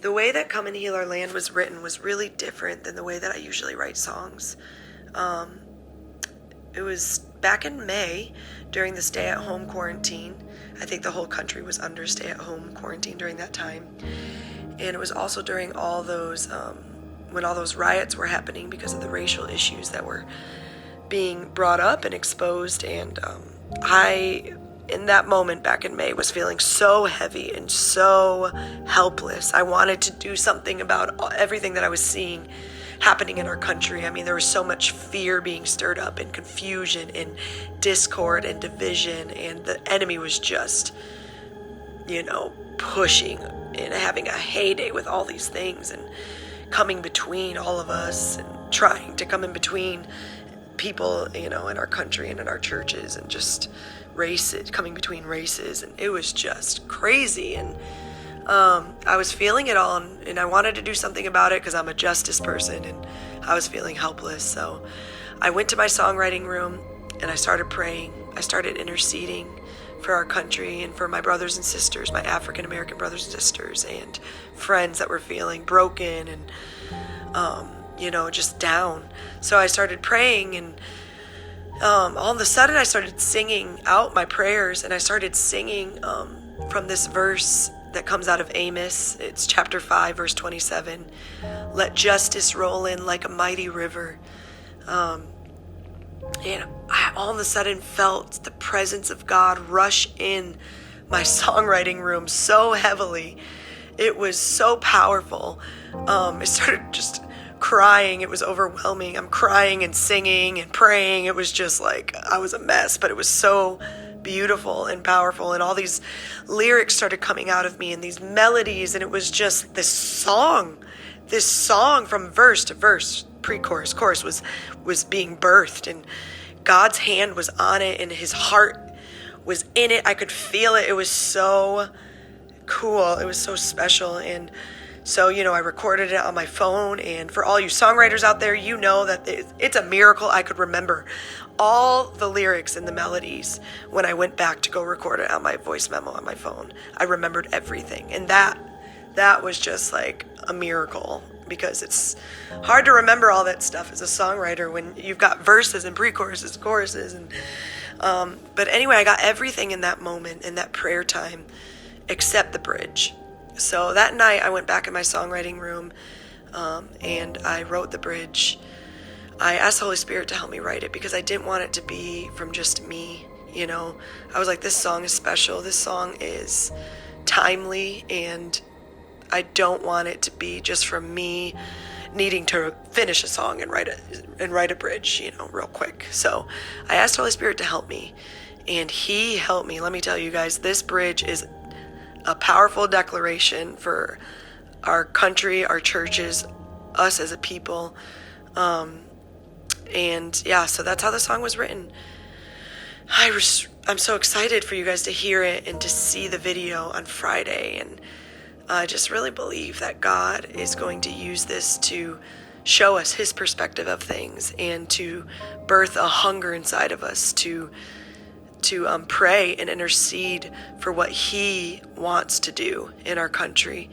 the way that Come and Heal Our Land was written was really different than the way that I usually write songs. It was back in May during the stay-at-home quarantine. I think the whole country was under stay-at-home quarantine during that time. And it was also during all those, when all those riots were happening because of the racial issues that were being brought up and exposed. And I, in that moment back in May, was feeling so heavy and so helpless. I wanted to do something about everything that I was seeing happening in our country. I mean, there was so much fear being stirred up and confusion and discord and division, and the enemy was just, pushing and having a heyday with all these things and coming between all of us and trying to come in between people, in our country and in our churches, and just coming between races. And it was just crazy. And I was feeling it all, and I wanted to do something about it because I'm a justice person, and I was feeling helpless. So I went to my songwriting room and I started praying. I started interceding for our country and for my brothers and sisters, my African American brothers and sisters, and friends that were feeling broken and just down. So I started praying, and all of a sudden I started singing out my prayers, and I started singing from this verse that comes out of Amos. It's chapter 5, verse 27. Let justice roll in like a mighty river. And I all of a sudden felt the presence of God rush in my songwriting room so heavily. It was so powerful. I started just crying. It was overwhelming. I'm crying and singing and praying. It was just like I was a mess, but it was so beautiful and powerful. And all these lyrics started coming out of me, and these melodies, and it was just this song from verse to verse, pre-chorus, chorus was being birthed, and God's hand was on it, and his heart was in it. I could feel it. It was so cool. It was so special. And so, I recorded it on my phone. And for all you songwriters out there, that it's a miracle I could remember all the lyrics and the melodies when I went back to go record it on my voice memo on my phone. I remembered everything. And that was just like a miracle, because it's hard to remember all that stuff as a songwriter when you've got verses and pre-choruses, choruses. And but anyway, I got everything in that moment, in that prayer time, except the bridge. So that night I went back in my songwriting room and I wrote the bridge. I asked the Holy Spirit to help me write it because I didn't want it to be from just me. I was like, this song is special. This song is timely, and I don't want it to be just from me needing to finish a song and write a bridge, real quick. So I asked the Holy Spirit to help me, and he helped me. Let me tell you guys, this bridge is a powerful declaration for our country, our churches, us as a people. So that's how the song was written. I'm so excited for you guys to hear it and to see the video on Friday. And I just really believe that God is going to use this to show us his perspective of things, and to birth a hunger inside of us to pray and intercede for what he wants to do in our country.